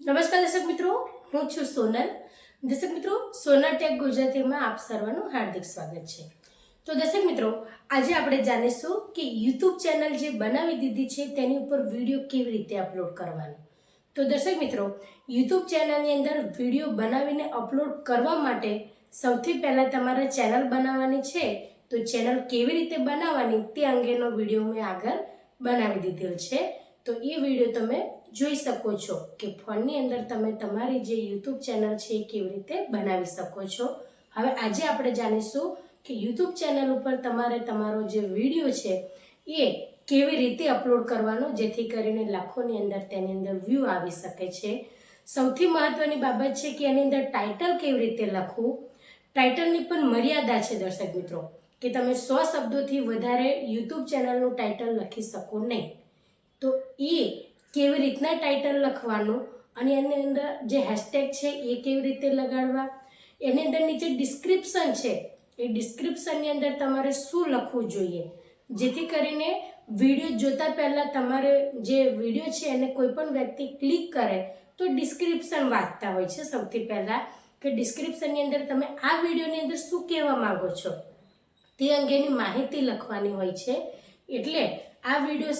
નમસ્કાર દર્શક મિત્રો, હું છું સોનલ. દર્શક મિત્રો, સોનલ ટેક ગુજરાતીમાં આપ સર્વનું હાર્દિક સ્વાગત છે. તો દર્શક મિત્રો, આજે આપણે જાણીશું કે યુટ્યુબ ચેનલ જે બનાવી દીધી છે તેની ઉપર વિડીયો કેવી રીતે અપલોડ કરવાનો. તો દર્શક મિત્રો, યુટ્યુબ ચેનલની અંદર વિડીયો બનાવીને અપલોડ કરવા માટે સૌથી પહેલાં તમારે ચેનલ બનાવવાની છે. તો ચેનલ કેવી રીતે બનાવવાની તે અંગેનો વિડીયો મેં આગળ બનાવી દીધેલ છે. તો એ વિડીયો તમે જોઈ શકો છો કે ફોનની અંદર તમે તમારી જે યુટ્યુબ ચેનલ છે એ કેવી રીતે બનાવી શકો છો. હવે આજે આપણે જાણીશું કે યુટ્યુબ ચેનલ ઉપર તમારે તમારો જે વિડીયો છે એ કેવી રીતે અપલોડ કરવાનો, જેથી કરીને લાખોની અંદર તેની અંદર વ્યૂ આવી શકે છે. સૌથી મહત્વની બાબત છે કે એની અંદર ટાઇટલ કેવી રીતે લખવું. ટાઇટલની પણ મર્યાદા છે દર્શક મિત્રો, કે તમે 100 શબ્દોથી વધારે યુટ્યુબ ચેનલનું ટાઇટલ લખી શકો નહીં. તો એ કેવી રીતના ટાઇટલ લખવાનું અને એની અંદર જે હેશટેગ છે એ કેવી રીતે લગાડવા, એની અંદર નીચે ડિસ્ક્રિપ્શન છે એ ડિસ્ક્રિપ્શનની અંદર તમારે શું લખવું જોઈએ, જેથી કરીને વિડીયો જોતા પહેલાં તમારે જે વિડીયો છે એને કોઈ પણ વ્યક્તિ ક્લિક કરે તો ડિસ્ક્રિપ્શન વાંચતા હોય છે સૌથી પહેલાં, કે ડિસ્ક્રિપ્શનની અંદર તમે આ વિડીયોની અંદર શું કહેવા માગો છો તે અંગેની માહિતી લખવાની હોય છે. એટલે આ વિડીયો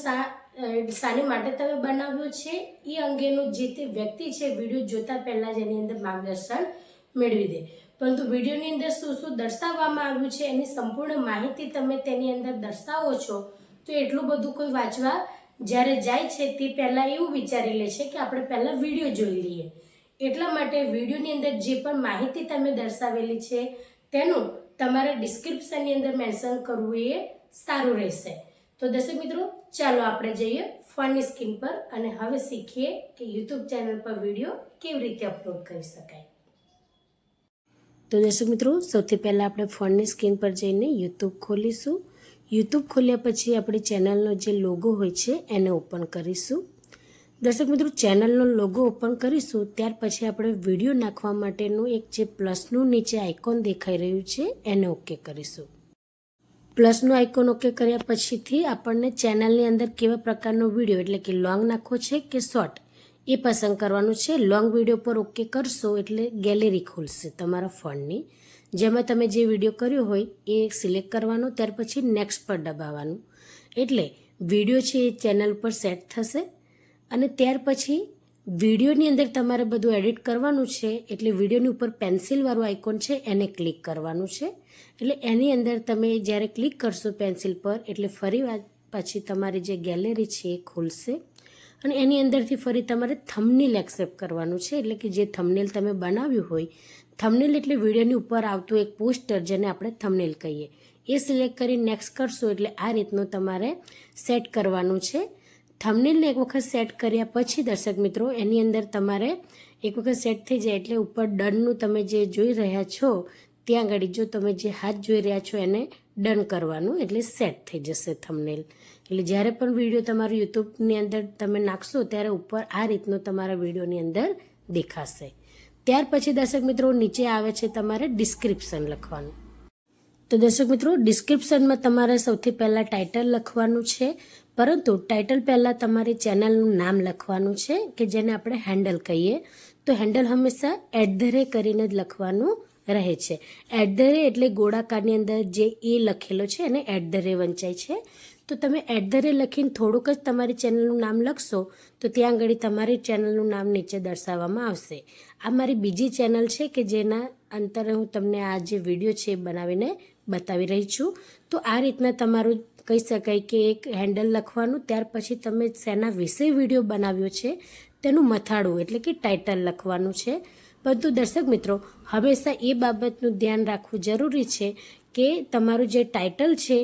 શાની માટે તમે બનાવ્યો છે એ અંગેનું જે તે વ્યક્તિ છે વિડીયો જોતા પહેલાં જ એની અંદર માર્ગદર્શન મેળવી દે. પરંતુ વિડીયોની અંદર શું શું દર્શાવવામાં આવ્યું છે એની સંપૂર્ણ માહિતી તમે તેની અંદર દર્શાવો છો તો એટલું બધું કોઈ વાંચવા જ્યારે જાય છે તે પહેલાં એવું વિચારી લે છે કે આપણે પહેલાં વિડીયો જોઈ લઈએ. એટલા માટે વિડીયોની અંદર જે પણ માહિતી તમે દર્શાવેલી છે તેનું તમારે ડિસ્ક્રિપ્શનની અંદર મેન્શન કરવું એ સારું રહેશે. તો દર્શક મિત્રો, ચાલો આપણે જઈએ ફોનની સ્ક્રીન પર અને હવે શીખીએ કે યુટ્યુબ ચેનલ પર વિડીયો કેવી રીતે અપલોડ કરી શકાય. તો દર્શક મિત્રો, સૌથી પહેલાં આપણે ફોનની સ્ક્રીન પર જઈને યુટ્યુબ ખોલીશું. યુટ્યુબ ખોલ્યા પછી આપણી ચેનલનો જે લોગો હોય છે એને ઓપન કરીશું. દર્શક મિત્રો, ચેનલનો લોગો ઓપન કરીશું ત્યાર પછી આપણે વિડીયો નાખવા માટેનું એક જે પ્લસનું નીચે આઇકોન દેખાઈ રહ્યું છે એને ઓકે કરીશું. પ્લસનું આઇકોન ઓકે કર્યા પછીથી આપણને ચેનલની અંદર કેવા પ્રકારનો વિડીયો એટલે કે લોંગ નાખવો છે કે શોર્ટ એ પસંદ કરવાનું છે. લોંગ વિડીયો પર ઓકે કરશો એટલે ગેલેરી ખુલશે તમારા ફોનની, જેમાં તમે જે વિડીયો કર્યો હોય એ સિલેક્ટ કરવાનો, ત્યાર પછી નેક્સ્ટ પર દબાવવાનું. એટલે વિડીયો છે એ ચેનલ પર સેટ થશે અને ત્યાર પછી વિડીયોની અંદર તમારે બધું એડિટ કરવાનું છે. એટલે વિડીયોની ઉપર પેન્સિલવાળું આઇકોન છે એને ક્લિક કરવાનું છે. એટલે એની અંદર તમે જ્યારે ક્લિક કરશો પેન્સિલ પર એટલે ફરી પછી તમારી જે ગેલેરી છે એ ખુલશે અને એની અંદરથી ફરી તમારે થંબનેલ એક્સેપ્ટ કરવાનું છે. એટલે કે જે થંબનેલ તમે બનાવ્યું હોય, થંબનેલ એટલે વિડીયોની ઉપર આવતું એક પોસ્ટર જેને આપણે થંબનેલ કહીએ, એ સિલેક્ટ કરી નેક્સ્ટ કરશો એટલે આ રીતનું તમારે સેટ કરવાનું છે. થંબનેલને એક વખત સેટ કર્યા પછી દર્શક મિત્રો એની અંદર તમારે એક વખત સેટ થઈ જાય એટલે ઉપર ડનનું તમે જે જોઈ રહ્યા છો ત્યાં આગળ જો તમે જે હાથ જોઈ રહ્યા છો એને ડન કરવાનું, એટલે સેટ થઈ જશે થંબનેલ. એટલે જ્યારે પણ વિડીયો તમારું યુટ્યુબની અંદર તમે નાખશો ત્યારે ઉપર આ રીતનું તમારા વિડીયોની અંદર દેખાશે. ત્યાર પછી દર્શક મિત્રો નીચે આવે છે તમારે ડિસ્ક્રિપ્શન લખવાનું. તો દર્શક મિત્રો, ડિસ્ક્રિપ્શનમાં તમારે સૌથી પહેલાં ટાઇટલ લખવાનું છે, પરંતુ ટાઇટલ પહેલાં તમારી ચેનલનું નામ લખવાનું છે કે જેને આપણે હેન્ડલ કહીએ. તો હેન્ડલ હંમેશા @ કરીને જ લખવાનું રહે છે. @ એટલે ગોળાકારની અંદર જે એ લખેલો છે એને @ વંચાય છે. તો તમે @ લખીને થોડુંક જ તમારી ચેનલનું નામ લખશો તો ત્યાં આગળ તમારી ચેનલનું નામ નીચે દર્શાવવામાં આવશે. આ મારી બીજી ચેનલ છે કે જેના અંતરે હું તમને આ જે વિડીયો છે એ બનાવીને બતાવી રહી છું. તો આ રીતના તમારું કહી શકાય કે એક હેન્ડલ લખવાનું, ત્યાર પછી તમે શેના વિશે વિડીયો બનાવ્યો છે તેનું મથાળું એટલે કે ટાઇટલ લખવાનું છે. પરંતુ દર્શક મિત્રો, હંમેશા એ બાબતનું ધ્યાન રાખવું જરૂરી છે કે તમારું જે ટાઇટલ છે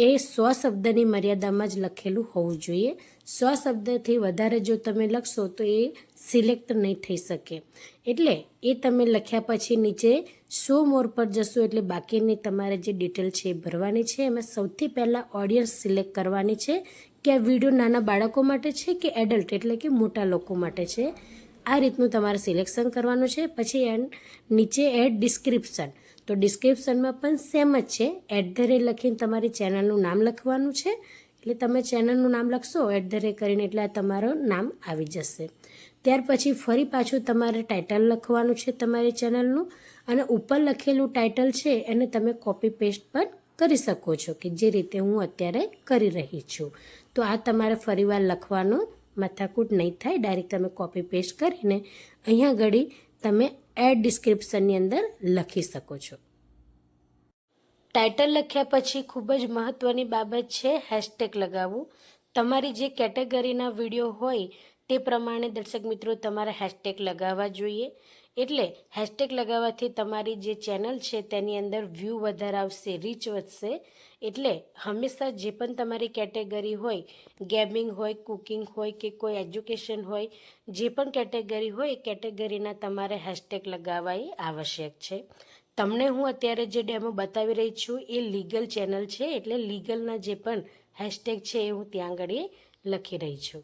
એ 100 શબ્દની મર્યાદામાં જ લખેલું હોવું જોઈએ. 100 શબ્દથી વધારે જો તમે લખશો તો એ સિલેક્ટ નહીં થઈ શકે. એટલે એ તમે લખ્યા પછી નીચે શો મોર પર જશો એટલે બાકીની તમારે જે ડિટેલ છે એ ભરવાની છે. એમાં સૌથી પહેલાં ઓડિયન્સ સિલેક્ટ કરવાની છે કે આ વિડીયો નાના બાળકો માટે છે કે એડલ્ટ એટલે કે મોટા લોકો માટે છે. આ રીતનું તમારે સિલેક્શન કરવાનું છે. પછી નીચે એડ ડિસ્ક્રિપ્શન, તો ડિસ્ક્રિપ્શનમાં પણ સેમ જ છે. @ લખીને તમારી ચેનલનું નામ લખવાનું છે. એટલે તમે ચેનલનું નામ લખશો @ કરીને એટલે તમારું નામ આવી જશે. ત્યાર પછી ફરી પાછું તમારે ટાઇટલ લખવાનું છે તમારી ચેનલનું, અને ઉપર લખેલું ટાઇટલ છે એને તમે કોપી પેસ્ટ પણ કરી શકો છો, કે જે રીતે હું અત્યારે કરી રહી છું. તો આ તમારે ફરીવાર લખવાનું માથાકૂટ નહીં થાય, ડાયરેક્ટ તમે કોપી પેસ્ટ કરીને અહીંયા ઘડી તમે એડ ડિસ્ક્રિપ્શનની અંદર લખી શકો છો. ટાઇટલ લખ્યા પછી ખૂબ જ મહત્ત્વની બાબત છે હેશટેગ લગાવવું. તમારી જે કેટેગરીના વિડીયો હોય તે પ્રમાણે દર્શક મિત્રો તમારે હેશટેગ લગાવવા જોઈએ. એટલે હેશટેગ લગાવવાથી તમારી જે ચેનલ છે તેની અંદર વ્યૂ વધારે આવશે, રીચ વધશે. એટલે હંમેશા જે પણ તમારી કેટેગરી હોય, ગેમિંગ હોય, કુકિંગ હોય કે કોઈ એજ્યુકેશન હોય, જે પણ કેટેગરી હોય એ કેટેગરીના તમારે હેશટેગ લગાવવા એ આવશ્યક છે. તમને હું અત્યારે જે ડેમો બતાવી રહી છું એ લીગલ ચેનલ છે, એટલે લીગલના જે પણ હેશટેગ છે એ હું ત્યાં આગળ લખી રહી છું.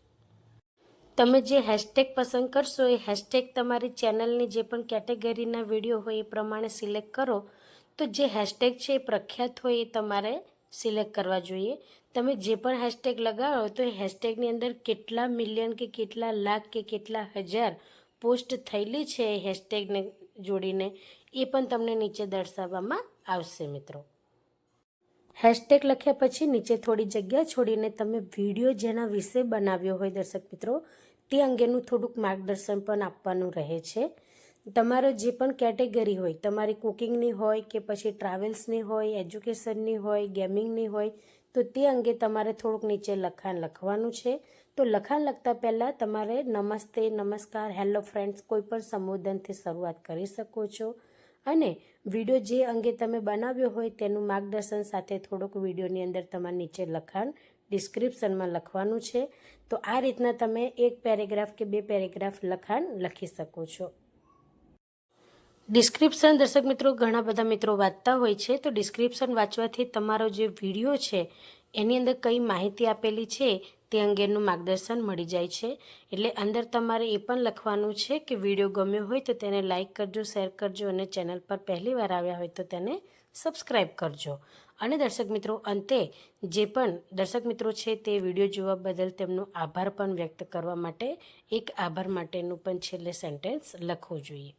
તમે જે હેશટેગ પસંદ કરશો એ હેશટેગ તમારી ચેનલની જે પણ કેટેગરીના વિડીયો હોય એ પ્રમાણે સિલેક્ટ કરો. તો જે હેશટેગ છે એ પ્રખ્યાત હોય એ તમારે સિલેક્ટ કરવા જોઈએ. તમે જે પણ હેશટેગ લગાવો તો એ હેશટેગની અંદર કેટલા મિલિયન કે કેટલા લાખ કે કેટલા હજાર પોસ્ટ થયેલી છે એ હેશટેગને જોડીને એ પણ તમને નીચે દર્શાવવામાં આવશે મિત્રો. હેશટેગ લખ્યા પછી નીચે થોડી જગ્યા છોડીને તમે વિડીયો જેના વિશે બનાવ્યો હોય દર્શક મિત્રો તે અંગેનું થોડુંક માર્ગદર્શન પણ આપવાનું રહે છે. તમારો જે પણ કેટેગરી હોય, તમારી કુકિંગની હોય કે પછી ટ્રાવેલ્સની હોય, એજ્યુકેશનની હોય, ગેમિંગની હોય, તો તે અંગે તમારે થોડુંક નીચે લખાણ લખવાનું છે. તો લખાણ લખતા પહેલાં તમારે નમસ્તે, નમસ્કાર, હેલો ફ્રેન્ડ્સ કોઈ પણ સંબોધનથી શરૂઆત કરી શકો છો. અને વિડીયો જે અંગે તમે બનાવ્યો હોય તેનું માર્ગદર્શન સાથે થોડુંક વિડીયોની અંદર તમારે નીચે લખાણ ડિસ્ક્રિપ્શનમાં લખવાનું છે. તો આ રીતના તમે એક પેરેગ્રાફ કે 2 પેરેગ્રાફ લખાણ લખી શકો છો. ડિસ્ક્રિપ્શન દર્શક મિત્રો ઘણા બધા મિત્રો વાંચતા હોય છે, તો ડિસ્ક્રિપ્શન વાંચવાથી તમારો જે વિડીયો છે એની અંદર કઈ માહિતી આપેલી છે તે અંગેનું માર્ગદર્શન મળી જાય છે. એટલે અંદર તમારે એ પણ લખવાનું છે કે વિડીયો ગમ્યો હોય તો તેને લાઇક કરજો, શેર કરજો, અને ચેનલ પર પહેલી વાર આવ્યા હોય તો તેને સબસ્ક્રાઈબ કરજો. અને દર્શક મિત્રો અંતે જે પણ દર્શક મિત્રો છે તે વિડીયો જોવા બદલ તેમનો આભાર પણ વ્યક્ત કરવા માટે એક આભાર માટેનું પણ છેલ્લે સેન્ટેન્સ લખવું જોઈએ.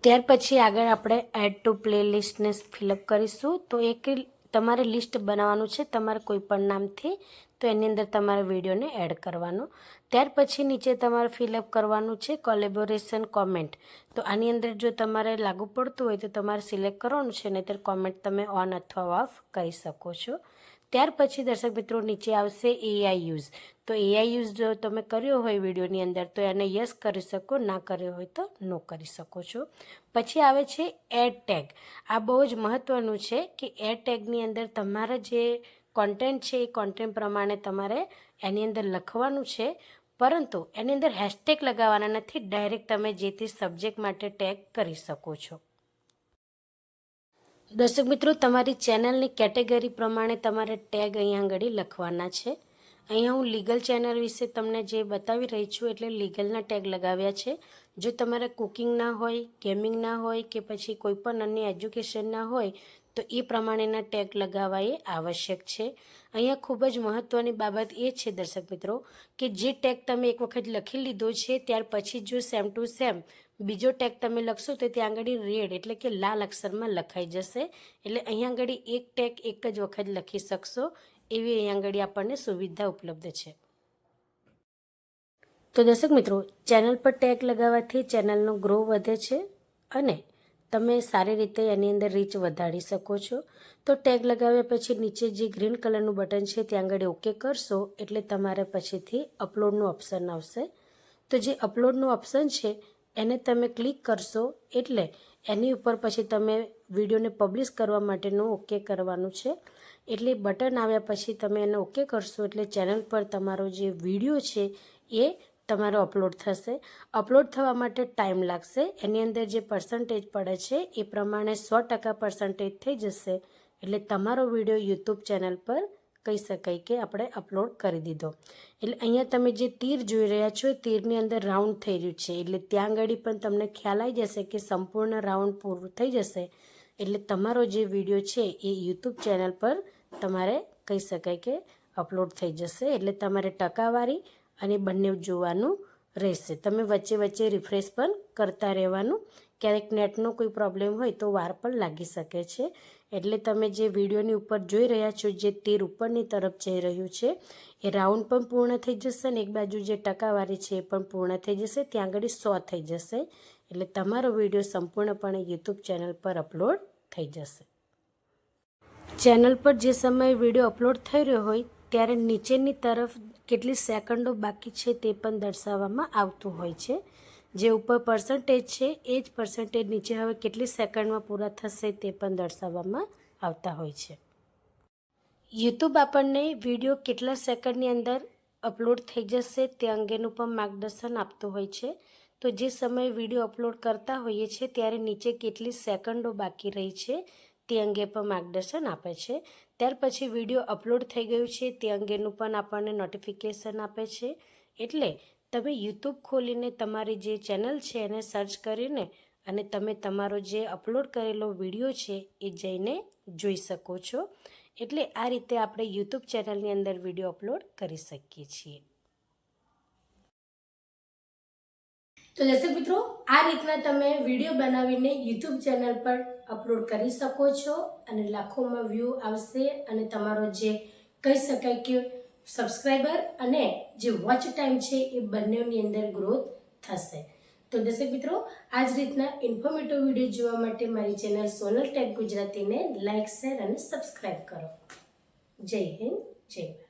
ત્યાર પછી આગળ આપણે એડ ટુ પ્લેલિસ્ટને ફિલઅપ કરીશું. તો એક તમારે લિસ્ટ બનાવવાનું છે તમારે કોઈ પણ નામથી, તો એની અંદર તમારે વિડીયોને એડ કરવાનો. ત્યાર પછી નીચે તમારે ફિલઅપ કરવાનું છે કોલેબોરેશન કોમેન્ટ. તો આની અંદર જો તમારે લાગુ પડતું હોય તો તમારે સિલેક્ટ કરવાનું છે, નહીંતર કોમેન્ટ તમે ઓન અથવા ઓફ કરી શકો છો. ત્યાર પછી દર્શક મિત્રો નીચે આવશે એઆઈ યુઝ. તો એઆઈ યુઝ જો તમે કર્યો હોય વિડીયોની અંદર તો એને યસ કરી શકો, ના કર્યો હોય તો નો કરી શકો છો. પછી આવે છે એડ ટેગ. આ બહુ જ મહત્ત્વનું છે કે એડ ટેગની અંદર તમારા જે કોન્ટેન્ટ છે એ કોન્ટેન્ટ પ્રમાણે તમારે એની અંદર લખવાનું છે, પરંતુ એની અંદર હેશટેગ લગાવવાના નથી. ડાયરેક્ટ તમે જે તે સબ્જેક્ટ માટે ટેગ કરી શકો છો. દર્શક મિત્રો તમારી ચેનલની કેટેગરી પ્રમાણે તમારે ટેગ અહીંયા આગળ લખવાના છે. અહીંયા હું લીગલ ચેનલ વિશે તમને જે બતાવી રહી છું એટલે લીગલના ટેગ લગાવ્યા છે. જો તમારે કુકિંગના હોય, ગેમિંગના હોય કે પછી કોઈ પણ અન્ય એજ્યુકેશનના હોય તો એ પ્રમાણેના ટેગ લગાવવા એ આવશ્યક છે. અહીંયા ખૂબ જ મહત્ત્વની બાબત એ છે દર્શક મિત્રો કે જે ટેગ તમે એક વખત લખી લીધો છે ત્યાર પછી જો સેમ ટુ સેમ બીજો ટેગ તમે લખશો તો ત્યાં આગળ રેડ એટલે કે લાલ અક્ષરમાં લખાઈ જશે. એટલે અહીંયા આગળ એક ટેગ એક જ વખત લખી શકશો એવી અહીંયા આગળ આપણને સુવિધા ઉપલબ્ધ છે. તો દર્શક મિત્રો ચેનલ પર ટેગ લગાવવાથી ચેનલનો ગ્રો વધે છે અને તમે સારી રીતે એની અંદર રીચ વધારી શકો છો. તો ટેગ લગાવ્યા પછી નીચે જે ગ્રીન કલરનું બટન છે ત્યાં આગળ ઓકે કરશો એટલે તમારે પછીથી અપલોડનું ઓપ્શન આવશે. તો જે અપલોડનું ઓપ્શન છે એને તમે ક્લિક કરશો એટલે એની ઉપર પછી તમે વિડીયોને પબ્લિશ કરવા માટેનું ઓકે કરવાનું છે. એટલે બટન આવ્યા પછી તમે એને ઓકે કરશો એટલે ચેનલ પર તમારો જે વિડીયો છે એ તમારો અપલોડ થશે. અપલોડ થવા માટે ટાઈમ લાગશે. એની અંદર જે પર્સન્ટેજ પડે છે એ પ્રમાણે 100% થઈ જશે એટલે તમારો વિડીયો યુટ્યુબ ચેનલ પર કહી શકાય કે આપણે અપલોડ કરી દીધો. એટલે અહીંયા તમે જે તીર જોઈ રહ્યા છો એ તીરની અંદર રાઉન્ડ થઈ રહ્યું છે એટલે ત્યાં આગળ પણ તમને ખ્યાલ આવી જશે કે સંપૂર્ણ રાઉન્ડ પૂરું થઈ જશે એટલે તમારો જે વિડીયો છે એ યુટ્યુબ ચેનલ પર તમારે કહી શકાય કે અપલોડ થઈ જશે. એટલે તમારે ટકાવારી અને બંને જોવાનું રહેશે. તમે વચ્ચે વચ્ચે રિફ્રેશ પણ કરતા રહેવાનું. ક્યારેક નેટનો કોઈ પ્રોબ્લેમ હોય તો વાર પણ લાગી શકે છે. એટલે તમે જે વિડીયોની ઉપર જોઈ રહ્યા છો, જે તીર ઉપરની તરફ જઈ રહ્યું છે એ રાઉન્ડ પણ પૂર્ણ થઈ જશે અને એક બાજુ જે ટકાવારી છે એ પણ પૂર્ણ થઈ જશે. ત્યાં આગળ 100 થઈ જશે. એટલે તમારો વિડીયો સંપૂર્ણપણે યુટ્યુબ ચેનલ પર અપલોડ થઈ જશે. ચેનલ પર જે સમયે વિડીયો અપલોડ થઈ રહ્યો હોય ત્યારે નીચેની તરફ કેટલી સેકન્ડો બાકી છે તે પણ દર્શાવવામાં આવતું હોય છે. જે ઉપર પર્સન્ટેજ છે એ જ પર્સન્ટેજ નીચે હવે કેટલી સેકન્ડમાં પૂરા થશે તે પણ દર્શાવવામાં આવતા હોય છે. યુટ્યુબ આપણને વિડીયો કેટલા સેકન્ડની અંદર અપલોડ થઈ જશે તે અંગેનું પણ માર્ગદર્શન આપતું હોય છે. તો જે સમયે વિડીયો અપલોડ કરતા હોઈએ છીએ ત્યારે નીચે કેટલી સેકન્ડો બાકી રહી છે તે અંગે પણ માર્ગદર્શન આપે છે. ત્યાર પછી વિડીયો અપલોડ થઈ ગયું છે તે અંગેનું પણ આપણને નોટિફિકેશન આપે છે. એટલે તમે યુટ્યુબ ખોલીને તમારી જે ચેનલ છે એને સર્ચ કરીને અને તમે તમારો જે અપલોડ કરેલો વિડીયો છે એ જઈને જોઈ શકો છો. એટલે આ રીતે આપણે યુટ્યુબ ચેનલની અંદર વિડીયો અપલોડ કરી શકીએ છીએ. તો દર્શક મિત્રો, આ રીતના તમે વિડીયો બનાવીને યુટ્યુબ ચેનલ પર અપલોડ કરી શકો છો અને લાખોમાં વ્યૂ આવશે અને તમારો જે કહી શકાય કે સબસ્ક્રાઈબર અને જે વોચ ટાઈમ છે એ બંનેની અંદર ગ્રોથ થશે. તો દર્શક મિત્રો, આ જ રીતના ઇન્ફોર્મેટિવ વિડીયો જોવા માટે મારી ચેનલ સોનલ ટેક ગુજરાતીને લાઇક, શેર અને સબસ્ક્રાઈબ કરો. જય હિન્દ, જય ભારત.